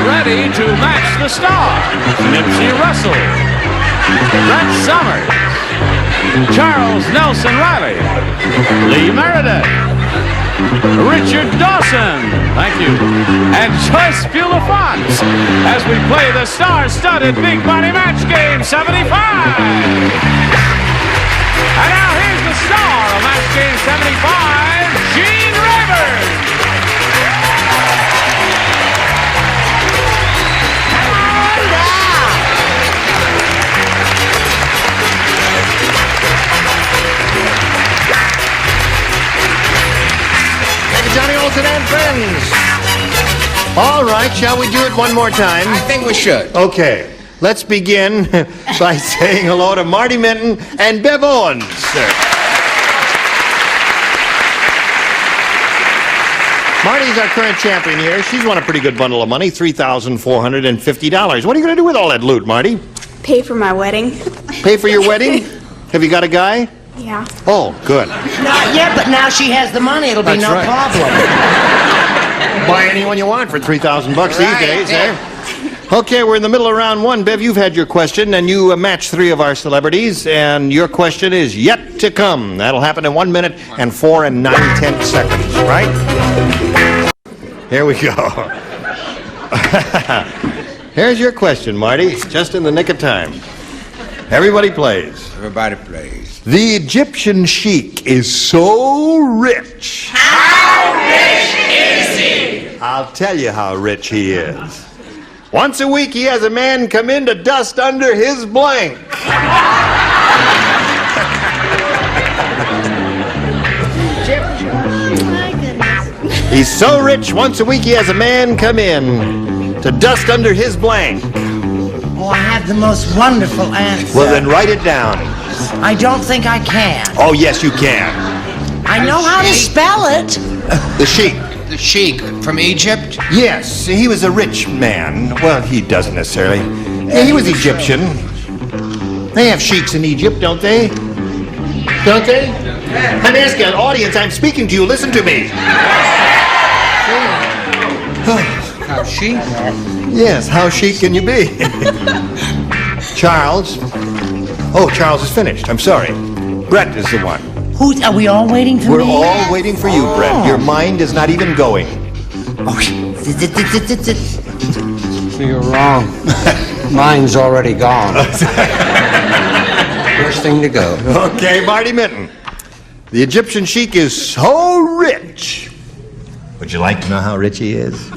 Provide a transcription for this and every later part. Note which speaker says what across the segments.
Speaker 1: ready to match the stars. Nipsey Russell, Brett Summers, Charles Nelson Reilly, Lee Meredith, Richard Dawson, thank you, and Joyce Bulifant as we play the star-studded Big Money Match Game 75. And now here's the star of Match Game 75, Gene Rayburn.
Speaker 2: Johnny Olsen and friends. All right, shall we do it one more time?
Speaker 3: I think we should.
Speaker 2: Okay, let's begin by saying hello to Marty Minton and Bev Owens. Marty's our current champion here. She's won a pretty good bundle of money, $3,450. What are you going to do with all that loot, Marty?
Speaker 4: Pay for my wedding.
Speaker 2: Pay for your wedding? Have you got a guy?
Speaker 4: Yeah.
Speaker 2: Oh, good.
Speaker 5: Not yet, but now she has the money. It'll be
Speaker 2: That's
Speaker 5: no
Speaker 2: right.
Speaker 5: problem.
Speaker 2: Buy anyone you want for $3,000 these days,
Speaker 3: yeah.
Speaker 2: eh? Okay, we're in the middle of round one. Bev, you've had your question, and you matched three of our celebrities, and your question is yet to come. That'll happen in 1 minute and 4 9/10 seconds, right? Here we go. Here's your question, Marty. Just in the nick of time. Everybody plays.
Speaker 3: Everybody plays.
Speaker 2: The Egyptian sheik is so rich.
Speaker 6: How rich is he?
Speaker 2: I'll tell you how rich he is. Once a week, he has a man come in to dust under his blank. He's so rich, once a week, he has a man come in to dust under his blank.
Speaker 5: Oh, I have the most wonderful answer.
Speaker 2: Well, then write it down.
Speaker 5: I don't think I can.
Speaker 2: Oh, yes, you can.
Speaker 5: I know how to spell it.
Speaker 2: The sheik.
Speaker 3: The sheik from Egypt?
Speaker 2: Yes, he was a rich man. Well, he doesn't necessarily. Yeah, he was Egyptian. They have sheiks in Egypt, don't they? Don't they? I'm asking an audience. I'm speaking to you. Listen to me.
Speaker 3: How chic?
Speaker 2: Yes, how chic can you be? Charles. Oh, Charles is finished. I'm sorry. Brett is the one.
Speaker 5: Are we all waiting for
Speaker 2: We're
Speaker 5: me?
Speaker 2: all waiting for you, Brett. Your mind is not even going.
Speaker 7: You're wrong. Mine's already gone. First thing to go.
Speaker 2: Okay, Marty Minton. The Egyptian sheik is so rich. Would you like to know how rich he is?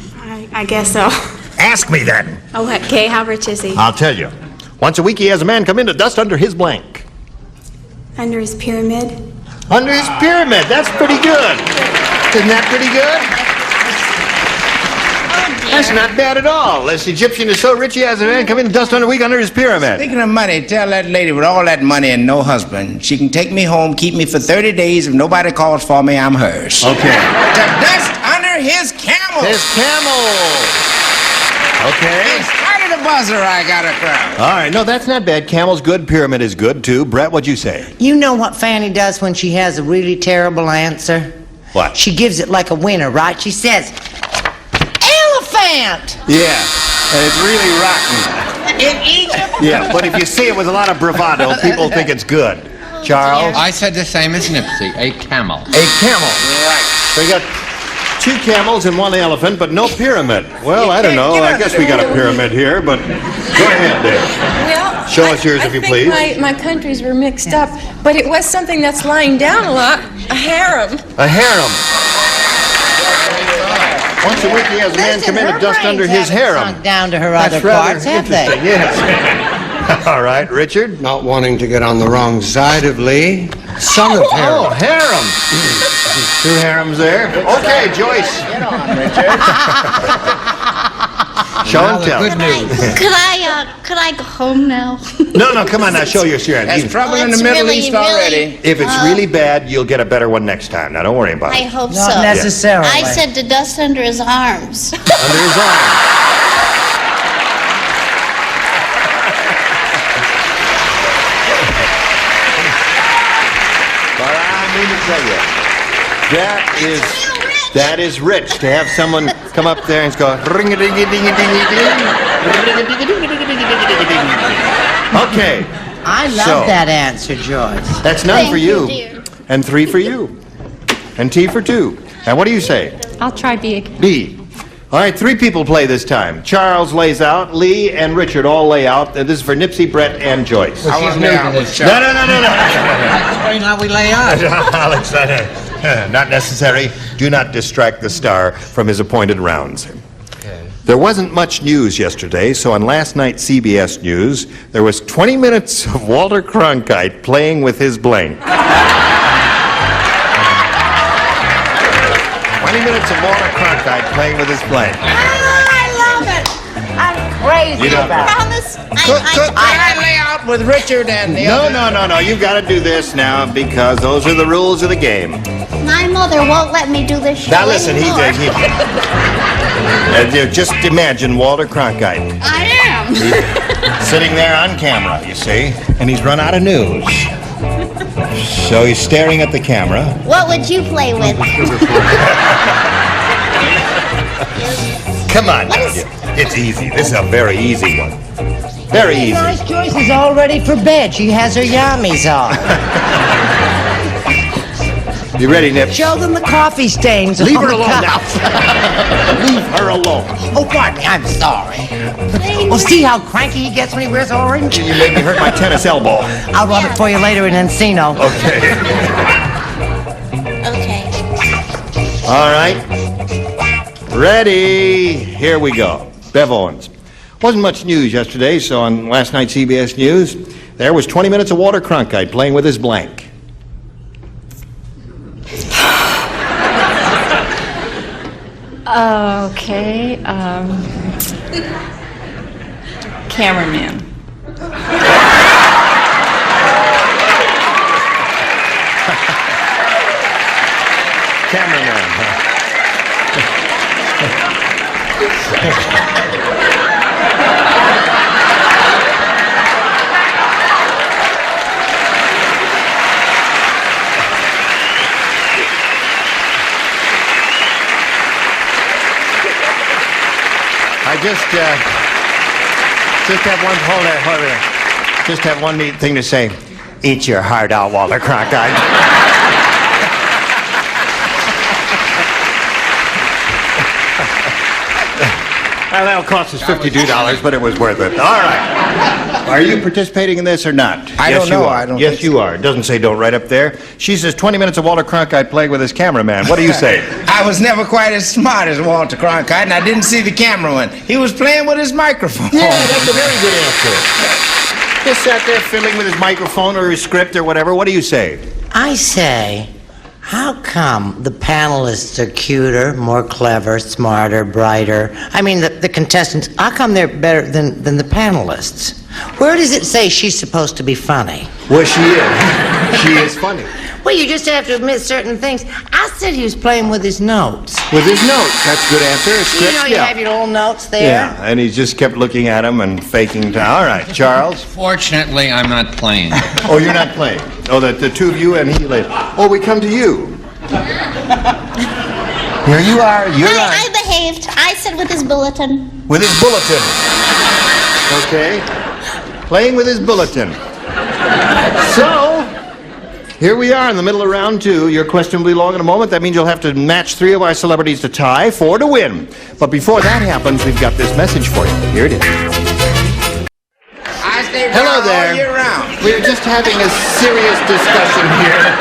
Speaker 4: I guess so.
Speaker 2: Ask me then.
Speaker 4: Oh, okay, how rich is he?
Speaker 2: I'll tell you. Once a week, he has a man come in to dust under his blank.
Speaker 4: Under his pyramid?
Speaker 2: Under his pyramid. That's pretty good. Isn't that pretty good? That's not bad at all. This Egyptian is so rich, he has a man come in and dust under a week under his pyramid.
Speaker 3: Speaking of money, tell that lady with all that money and no husband, she can take me home, keep me for 30 days. If nobody calls for me, I'm hers.
Speaker 2: Okay.
Speaker 3: To dust under his camel.
Speaker 2: His camel. Okay.
Speaker 3: In spite of the buzzer, I got a crowd.
Speaker 2: All right. No, that's not bad. Camel's good. Pyramid is good, too. Brett, what'd you say?
Speaker 5: You know what Fanny does when she has a really terrible answer?
Speaker 2: What?
Speaker 5: She gives it like a winner, right? She says, elephant!
Speaker 2: Yeah. And it's really rotten.
Speaker 5: In Egypt?
Speaker 2: Yeah, but if you say it with a lot of bravado, people think it's good. Charles?
Speaker 8: I said the same as Nipsey, a camel.
Speaker 2: A camel. Right. So we got 2 camels and 1 elephant, but no pyramid. Well, I don't know. I guess we got a pyramid here, but go ahead, Dave.
Speaker 9: Well,
Speaker 2: Show us yours if you please.
Speaker 9: I think my countries were mixed up, but it was something that's lying down a lot, a harem.
Speaker 2: A harem. Once a week, he has a man come in and dust under his harem.
Speaker 5: Sunk down to her
Speaker 2: That's
Speaker 5: other
Speaker 2: rather
Speaker 5: parts, have they?
Speaker 2: interesting, yes. All right, Richard?
Speaker 7: Not wanting to get on the wrong side of Lee. Son of
Speaker 2: Oh,
Speaker 7: Harold.
Speaker 2: harem. 2 harems there. Okay, Joyce.
Speaker 3: Get on, Richard.
Speaker 2: Show and tell.
Speaker 7: Good news.
Speaker 10: Could I go home now?
Speaker 2: No, come on now, show your share.
Speaker 3: There's trouble in the
Speaker 10: it's
Speaker 3: Middle
Speaker 10: really,
Speaker 3: East already.
Speaker 2: If it's really bad, you'll get a better one next time. Now, don't worry about
Speaker 10: I
Speaker 2: it.
Speaker 10: hope
Speaker 5: Not
Speaker 10: so.
Speaker 5: necessarily.
Speaker 10: I said to dust under his arms.
Speaker 2: Under his arm. But I mean to tell you, that is That is rich, to have someone come up there and go ring-a-ding-a-ding-a-ding-a-ding, ring-a-ding-a-ding-a-ding-a-ding. Okay.
Speaker 5: I love that answer, Joyce.
Speaker 2: That's none
Speaker 10: Thank
Speaker 2: for
Speaker 10: you,
Speaker 2: you.
Speaker 10: dear.
Speaker 2: And 3 for you. And T for 2. Now, what do you say?
Speaker 9: I'll try B.
Speaker 2: B. All right, 3 people play this time. Charles lays out, Lee and Richard all lay out. This is for Nipsey, Brett, and Joyce.
Speaker 3: I want to lay out with Chuck.
Speaker 2: No.
Speaker 7: Explain how we lay out.
Speaker 2: Alex, not necessary. Do not distract the star from his appointed rounds. There wasn't much news yesterday, so on last night's CBS News, there was 20 minutes of Walter Cronkite playing with his blank. 20 minutes of Walter Cronkite playing with his blank.
Speaker 5: I love it. I'm crazy
Speaker 2: You don't-
Speaker 5: about it.
Speaker 10: Promise.
Speaker 3: Could I lay out with Richard and the other?
Speaker 2: No. You've got to do this now because those are the rules of the game.
Speaker 10: My mother won't let me do this show
Speaker 2: Now listen,
Speaker 10: anymore.
Speaker 2: just imagine Walter Cronkite
Speaker 10: I am.
Speaker 2: sitting there on camera, you see, and he's run out of news. So he's staring at the camera.
Speaker 10: What would you play with?
Speaker 2: Come on, now, it's easy. This is a very easy one. Very easy.
Speaker 5: Nice, Joyce is all ready for bed. She has her yummies on.
Speaker 2: You ready, Nip?
Speaker 5: Show them the coffee stains
Speaker 2: Leave
Speaker 5: on
Speaker 2: her
Speaker 5: the
Speaker 2: alone now.
Speaker 5: couch.
Speaker 2: Leave her alone.
Speaker 5: Oh, pardon me. I'm sorry. Well, see how cranky he gets when he wears orange?
Speaker 2: You made me hurt my tennis elbow.
Speaker 5: I'll rub it for you later in Encino.
Speaker 2: Okay.
Speaker 10: Okay.
Speaker 2: All right. Ready? Here we go. Bev Owens. Wasn't much news yesterday, so on last night's CBS News, there was 20 minutes of Walter Cronkite playing with his blank.
Speaker 9: Okay, cameraman.
Speaker 2: Cameraman, huh? I just have one neat thing to say. Eat your heart out, Walter Cronkite. Well, that'll cost us $52, but it was worth it. All right. Are you participating in this or not?
Speaker 3: I
Speaker 2: Yes,
Speaker 3: don't
Speaker 2: you
Speaker 3: know.
Speaker 2: are.
Speaker 3: I don't
Speaker 2: Yes,
Speaker 3: think
Speaker 2: you
Speaker 3: so.
Speaker 2: are. It doesn't say don't right up there. She says 20 minutes of Walter Cronkite playing with his cameraman. What do you say?
Speaker 3: I was never quite as smart as Walter Cronkite, and I didn't see the cameraman. He was playing with his microphone.
Speaker 2: Yeah, that's a very good answer. Just sat there fiddling with his microphone or his script or whatever. What do you say?
Speaker 5: I say, how come the panelists are cuter, more clever, smarter, brighter? I mean, the contestants, how come they're better than the panelists? Where does it say she's supposed to be funny?
Speaker 2: Well, she is. She is funny.
Speaker 5: Well, you just have to admit certain things. I said he was playing with his notes.
Speaker 2: With his notes. That's a good answer. A
Speaker 5: You
Speaker 2: script,
Speaker 5: know, you
Speaker 2: yeah.
Speaker 5: have your little notes there.
Speaker 2: Yeah, and he just kept looking at him and faking time. All right, Charles.
Speaker 8: Fortunately, I'm not playing.
Speaker 2: Oh, you're not playing. Oh, the two of you and he later. Oh, we come to you. Here you are. You're on.
Speaker 10: I behaved. I said with his bulletin.
Speaker 2: With his bulletin. Okay. Playing with his bulletin. So, here we are in the middle of round 2. Your question will be long in a moment. That means you'll have to match 3 of our celebrities to tie, 4 to win. But before that happens, we've got this message for you. Here it is.
Speaker 3: I stay
Speaker 2: Hello
Speaker 3: down
Speaker 2: there.
Speaker 3: all year round.
Speaker 2: We're just having a serious discussion here.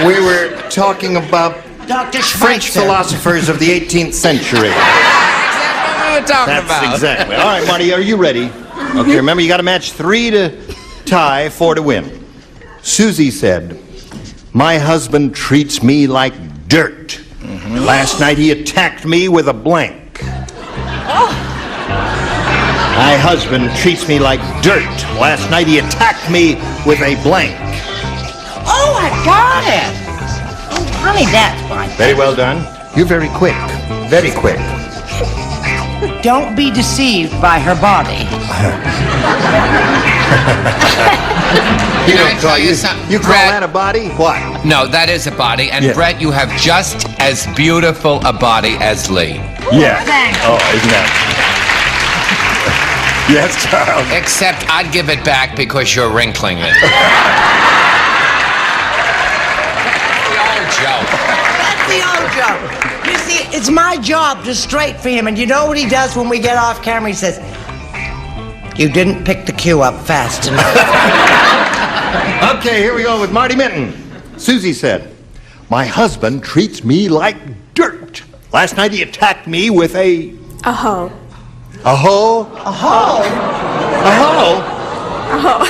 Speaker 2: We were talking about
Speaker 5: Dr.
Speaker 2: French
Speaker 5: Schweitzer.
Speaker 2: philosophers of the 18th century.
Speaker 3: That's what we were talking
Speaker 2: That's
Speaker 3: about.
Speaker 2: exactly. All right, Marty, are you ready? Okay, remember, you got to match 3 to tie, 4 to win. Susie said, "My husband treats me like dirt. Last night he attacked me with a blank." My husband treats me like dirt. Last night he attacked me with a blank.
Speaker 5: Oh, I got it. Oh, honey, that's fine.
Speaker 2: Very well done. You're very quick. Very quick.
Speaker 5: Don't be deceived by her body.
Speaker 2: You
Speaker 8: Can I
Speaker 2: don't
Speaker 8: tell
Speaker 2: call
Speaker 8: you something,
Speaker 2: You call
Speaker 8: Brett?
Speaker 2: that a body? What?
Speaker 8: No, that is a body. And
Speaker 2: Yeah.
Speaker 8: Brett, you have just as beautiful a body as Lee.
Speaker 2: Yeah. Oh, isn't that? Yes, Charles.
Speaker 8: Except I'd give it back because you're wrinkling it.
Speaker 5: That's the old joke. You see, it's my job to straight for him, and you know what he does when we get off camera? He says, "You didn't pick the cue up fast enough."
Speaker 2: Okay, here we go with Marty Minton. Susie said, "My husband treats me like dirt. Last night he attacked me with a
Speaker 4: hoe.
Speaker 2: A hoe?
Speaker 5: A hoe?
Speaker 2: A hoe?
Speaker 4: A hoe.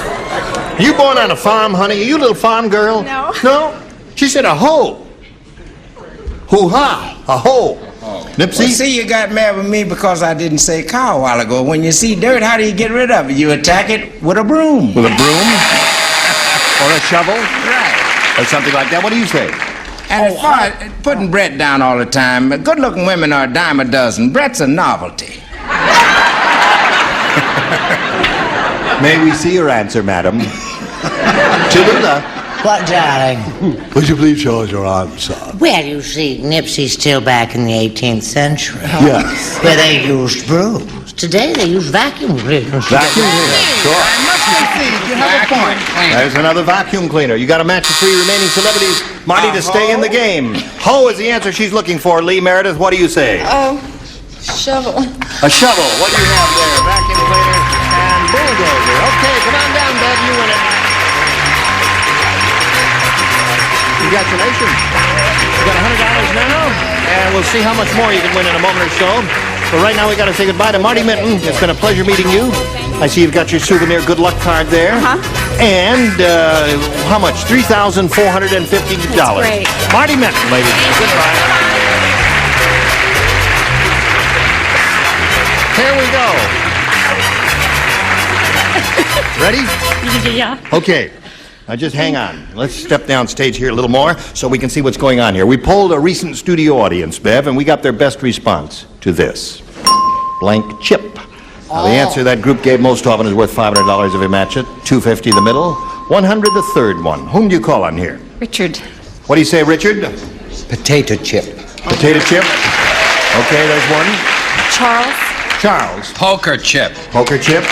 Speaker 2: You born on a farm, honey? Are you a little farm girl?
Speaker 4: No.
Speaker 2: No? She said a hoe. Hoo-ha. A hoe. Nipsey?
Speaker 3: Well, see, you got mad with me because I didn't say cow a while ago. When you see dirt, how do you get rid of it? You attack it with a broom.
Speaker 2: With a broom? Or a shovel?
Speaker 3: Right.
Speaker 2: Or something like that. What do you say?
Speaker 3: And as far as putting Brett down all the time, good-looking women are a dime a dozen. Brett's a novelty.
Speaker 2: May we see your answer, madam? Cholula.
Speaker 5: What, darling?
Speaker 7: Would you please show us your answer?
Speaker 5: Well, you see, Nipsey's still back in the 18th century.
Speaker 7: Yes.
Speaker 5: Where they used brooms. Today they use vacuum cleaners.
Speaker 2: Vacuum cleaner. Sure.
Speaker 3: I must concede, you have a point.
Speaker 2: There's another vacuum cleaner. You got to match the three remaining celebrities, Marty, to stay in the game. Hoe is the answer she's looking for. Lee, Meredith, what do you say?
Speaker 9: Shovel.
Speaker 2: A shovel. What do you have there? Vacuum cleaner and bulldozer. Okay, come on down, Bev. You win it. Congratulations. You got $100 now, and we'll see how much more you can win in a moment or so. But right now we got to say goodbye to Marty Minton. It's been a pleasure meeting you. I see you've got your souvenir good luck card there. And how much? $3,450.
Speaker 4: Great.
Speaker 2: Marty Minton, ladies. Goodbye. Here we go. Ready?
Speaker 4: Yeah.
Speaker 2: Okay. Now just hang on. Let's step down stage here a little more so we can see what's going on here. We polled a recent studio audience, Bev, and we got their best response to this. Blank chip. Now, the answer that group gave most often is worth $500 if you match it. $250 the middle. $100 the third one. Whom do you call on here?
Speaker 4: Richard.
Speaker 2: What do you say, Richard?
Speaker 7: Potato chip.
Speaker 2: Potato chip. Okay, there's one.
Speaker 4: Charles.
Speaker 2: Charles.
Speaker 8: Poker chip.
Speaker 2: Poker chip.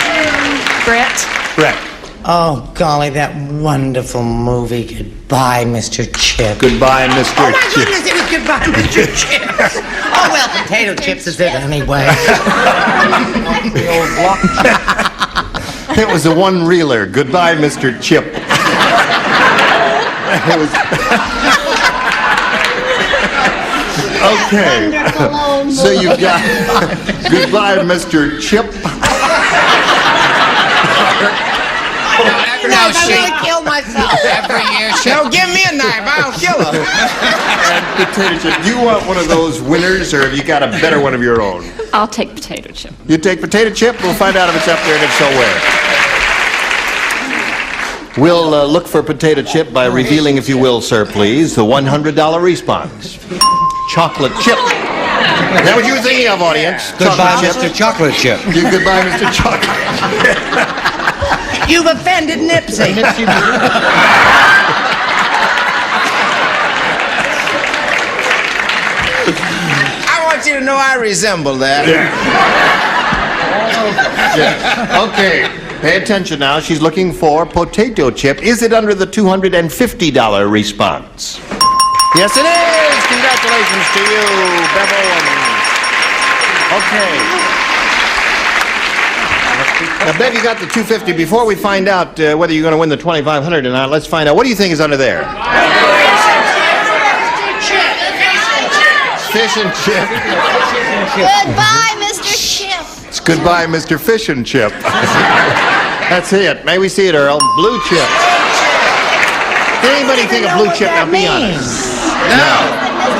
Speaker 4: Brett.
Speaker 2: Brett.
Speaker 5: Oh, golly, that wonderful movie, Goodbye, Mr. Chip.
Speaker 2: Goodbye, Mr.
Speaker 5: Oh, my
Speaker 2: Chip.
Speaker 5: goodness, it was Goodbye, Mr. Chips. Oh, well, potato chips is it anyway. The old block.
Speaker 2: It was a one-reeler. Goodbye, Mr. Chip. It was... Okay. So you've got Goodbye, Mr. Chip.
Speaker 8: No,
Speaker 5: I really killed myself.
Speaker 8: Every year she...
Speaker 3: No, give me a knife. I'll kill her.
Speaker 2: And potato chip. Do you want one of those winners, or have you got a better one of your own?
Speaker 4: I'll take potato chip.
Speaker 2: You take potato chip. We'll find out if it's up there, and if so, where. We'll look for potato chip by revealing, if you will, sir, please, the $100 response. Chocolate chip. Is that what you were thinking of, audience?
Speaker 7: Goodbye,
Speaker 2: Chocolate
Speaker 7: Mr. Chocolate Chip.
Speaker 2: You goodbye, Mr. Chocolate.
Speaker 5: You've offended Nipsey.
Speaker 3: I want you to know I resemble that.
Speaker 2: Yeah. Okay. Pay attention now. She's looking for potato chip. Is it under the $250 response? Yes, it is. Congratulations to you, Bev Owens. Okay. Now, Bev, you got the $250. Before we find out whether you're going to win the $2,500 or not, let's find out. What do you think is under there? Fish and chip.
Speaker 10: Goodbye, Mr. Chip.
Speaker 2: It's goodbye, Mr. Fish and Chip. That's it. May we see it, Earl? Blue chip. Did anybody think of blue chip? Now, be honest.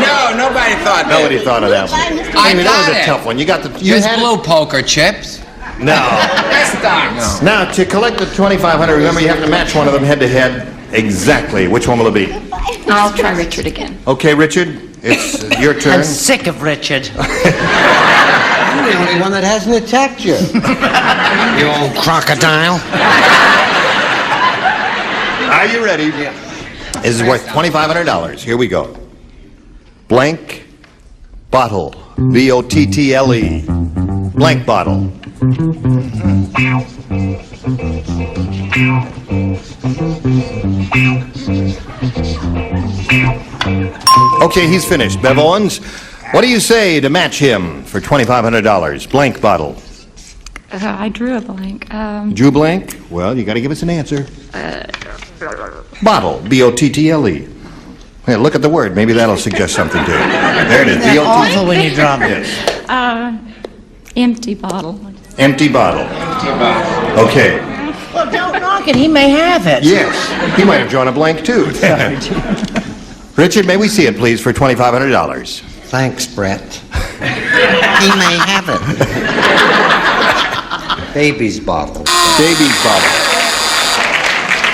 Speaker 3: No, nobody thought that.
Speaker 2: Nobody thought of that one.
Speaker 8: I
Speaker 2: Amy, that was
Speaker 8: got
Speaker 2: a
Speaker 8: it.
Speaker 2: tough one. You got the. You
Speaker 8: There's
Speaker 2: had
Speaker 8: blue
Speaker 2: it?
Speaker 8: poker chips.
Speaker 2: No.
Speaker 3: That's stocks.
Speaker 2: Now, to collect the $2,500, remember you have to match one of them head to head. Exactly. Which one will it be?
Speaker 4: I'll try Richard again.
Speaker 2: Okay, Richard. It's your turn.
Speaker 5: I'm sick of Richard.
Speaker 7: I'm the only one that hasn't attacked you. You old crocodile.
Speaker 2: Are you ready? Yeah. This is worth $2,500. Here we go. Blank bottle. B-O-T-T-L-E. Blank bottle. Okay, he's finished. Bev Owens, what do you say to match him for $2,500? Blank bottle.
Speaker 4: I drew a blank.
Speaker 2: Drew blank? Well, you got to give us an answer. Bottle. B-O-T-T-L-E. Yeah, look at the word. Maybe that'll suggest something to you. There it is.
Speaker 5: That's awful when you drop it.
Speaker 4: Empty bottle.
Speaker 2: Empty bottle. Okay.
Speaker 5: Well, don't knock it. He may have it.
Speaker 2: Yes. He might have drawn a blank, too. Richard, may we see it, please, for $2,500?
Speaker 7: Thanks, Brett. He may have it. Baby's bottle.
Speaker 2: Baby's bottle.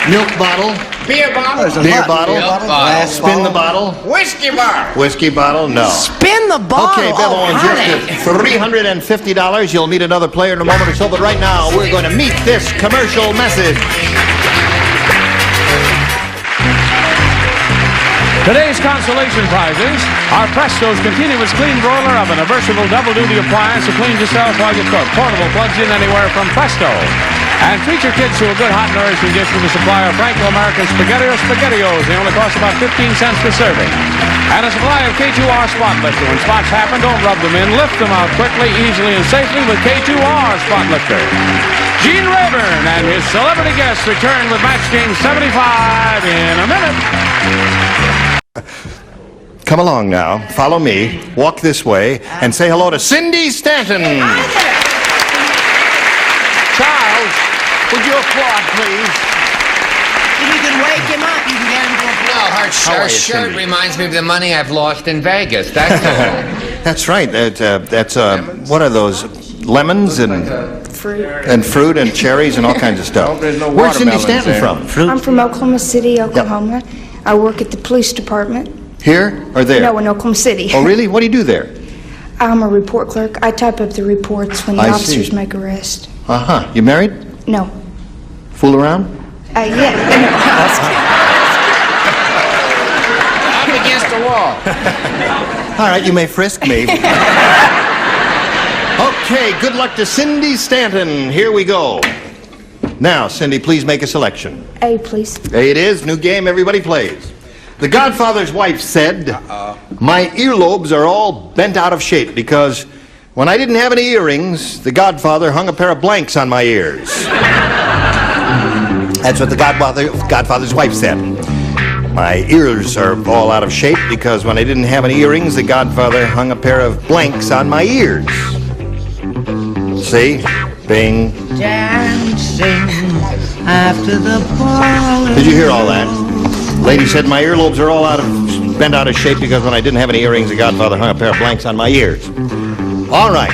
Speaker 2: Milk bottle.
Speaker 3: Beer bottle.
Speaker 2: Beer bottle.
Speaker 8: bottle.
Speaker 2: Spin the bottle.
Speaker 3: Whiskey bottle.
Speaker 2: Whiskey bottle. No.
Speaker 5: Spin the bottle.
Speaker 2: Okay, Bev Owens, you're
Speaker 5: honey.
Speaker 2: up to $350. You'll meet another player in a moment or so, but right now we're going to meet this commercial message.
Speaker 1: Today's consolation prizes are Presto's continuous clean roller oven, a versatile double-duty appliance that cleans yourself while you cook. Portable, plugs in anywhere from Presto. And treat your kids to a good hot nourishing dish with a supply of Franco-American SpaghettiOs. They only cost about 15 cents per serving. And a supply of K2R Spot Lifter. When spots happen, don't rub them in. Lift them out quickly, easily, and safely with K2R Spot Lifter. Gene Rayburn and his celebrity guests return with Match Game 75 in a minute.
Speaker 2: Come along now. Follow me. Walk this way and say hello to Cindy Stanton. Charles, would you applaud, please?
Speaker 5: If you can wake him up, you can get him to applaud.
Speaker 8: No, her
Speaker 2: How are you,
Speaker 8: shirt
Speaker 2: Cindy?
Speaker 8: reminds me of the money I've lost in Vegas. That's all.
Speaker 2: That's right. That's what are those? Lemons and fruit and cherries and all kinds of stuff.
Speaker 3: There's no
Speaker 2: Where's Cindy
Speaker 3: watermelons
Speaker 2: Stanton
Speaker 3: there.
Speaker 2: from?
Speaker 10: I'm from Oklahoma City, Oklahoma. I work at the police department.
Speaker 2: Here or there?
Speaker 10: No, in Oklahoma City.
Speaker 2: Oh, really? What do you do there?
Speaker 10: I'm a report clerk. I type up the reports when the
Speaker 2: I
Speaker 10: officers
Speaker 2: see.
Speaker 10: make arrests.
Speaker 2: Uh-huh. You married?
Speaker 10: No.
Speaker 2: Fool around?
Speaker 10: Yeah.
Speaker 3: Up against the wall.
Speaker 2: All right, you may frisk me. Okay, good luck to Cindy Stanton. Here we go. Now, Cindy, please make a selection.
Speaker 10: A, please.
Speaker 2: A it is. New game, everybody plays. The Godfather's wife said, my earlobes are all bent out of shape because when I didn't have any earrings, the Godfather hung a pair of blanks on my ears. That's what the Godfather's wife said. My ears are all out of shape because when I didn't have any earrings, the Godfather hung a pair of blanks on my ears. See? Bing.
Speaker 5: Dancing after the ball.
Speaker 2: Did you hear all that? Lady said my earlobes are all bent out of shape because when I didn't have any earrings, the Godfather hung a pair of blanks on my ears. All right.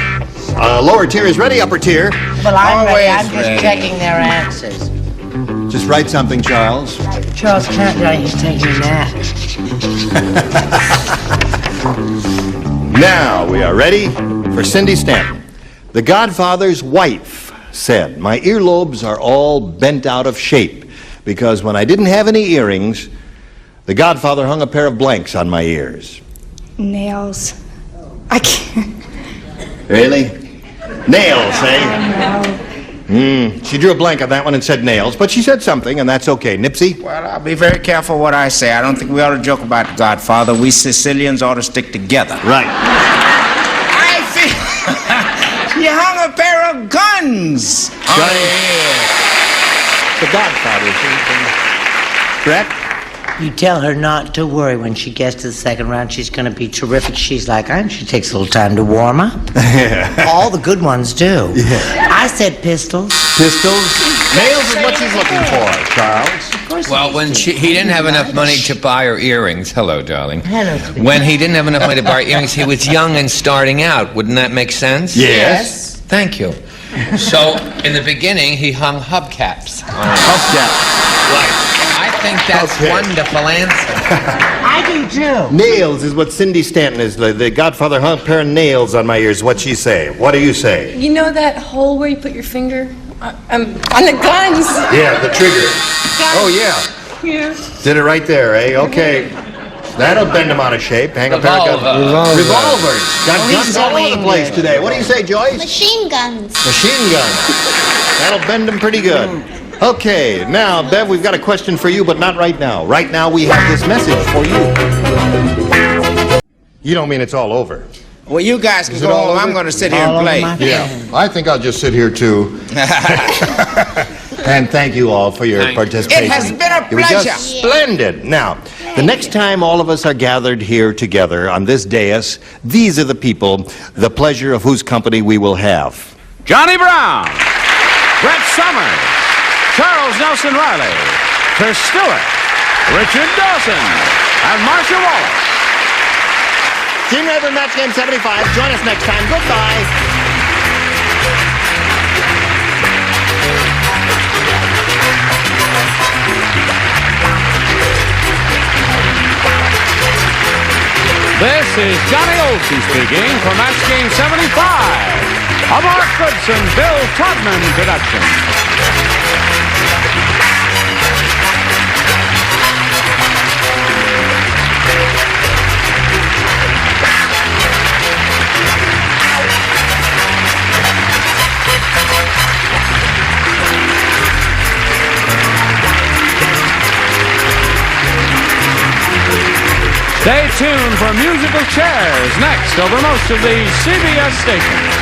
Speaker 2: Lower tier is ready, upper tier.
Speaker 5: Well, I'm ready. I'm
Speaker 3: Always
Speaker 5: just
Speaker 3: ready.
Speaker 5: checking their answers.
Speaker 2: Just write something, Charles.
Speaker 5: Charles can't do it. He's taking a nap.
Speaker 2: Now we are ready for Cindy Stanton. The Godfather's wife said, my earlobes are all bent out of shape because when I didn't have any earrings, the Godfather hung a pair of blanks on my ears.
Speaker 10: Nails. I can't.
Speaker 2: Really? Nails, eh?
Speaker 10: No.
Speaker 2: She drew a blank on that one and said nails, but she said something, and that's okay. Nipsey?
Speaker 3: Well, I'll be very careful what I say. I don't think we ought to joke about the Godfather. We Sicilians ought to stick together.
Speaker 2: Right.
Speaker 3: I feel you hung a pair of guns.
Speaker 2: The Godfather. Brett?
Speaker 5: You tell her not to worry. When she gets to the second round, she's going to be terrific. She's like, and she takes a little time to warm up. All the good ones do.
Speaker 2: Yeah.
Speaker 5: I said pistols.
Speaker 2: Pistols? Nails is what she's looking for, Charles.
Speaker 8: Well, when he didn't have enough money to buy her earrings. Hello, darling.
Speaker 5: Hello, sweetie.
Speaker 8: When he didn't have enough money to buy her earrings, he was young and starting out. Wouldn't that make sense?
Speaker 2: Yes.
Speaker 8: Thank you. So, in the beginning, he hung hubcaps on her.
Speaker 2: Hubcap.
Speaker 8: Right. I think that's
Speaker 2: Okay.
Speaker 8: wonderful answer.
Speaker 5: I do too.
Speaker 2: Nails is what Cindy Stanton is. The Godfather hung a pair of nails on my ears. What'd she say? What do you say?
Speaker 9: You know that hole where you put your finger on the guns?
Speaker 2: Yeah, the trigger. Oh, yeah.
Speaker 9: Yeah.
Speaker 2: Did it right there, eh? Okay. That'll bend them out of shape. Hang a pair of guns. Revolvers. Got guns all over the place today. What do you say, Joyce?
Speaker 10: Machine guns.
Speaker 2: Machine guns. That'll bend them pretty good. Okay, now, Bev, we've got a question for you, but not right now. Right now, we have this message for you. You don't mean it's all over?
Speaker 3: Well, you guys can go home. I'm going to sit here and play.
Speaker 2: Yeah, I think I'll just sit here, too. And thank you all for your participation.
Speaker 3: It has been a
Speaker 2: It was
Speaker 3: pleasure.
Speaker 2: just splendid. Now, the next time all of us are gathered here together on this dais, these are the people, the pleasure of whose company we will have.
Speaker 1: Johnny Brown, Brett Summers, Charles Nelson Reilly, Chris Stewart, Richard Dawson, and Marcia Wallace.
Speaker 2: Team Rayburn Match Game 75. Join us next time. Goodbye.
Speaker 1: This is Johnny Olson speaking for Match Game 75, a Mark Goodson, Bill Todman production. Stay tuned for musical chairs next over most of the CBS stations.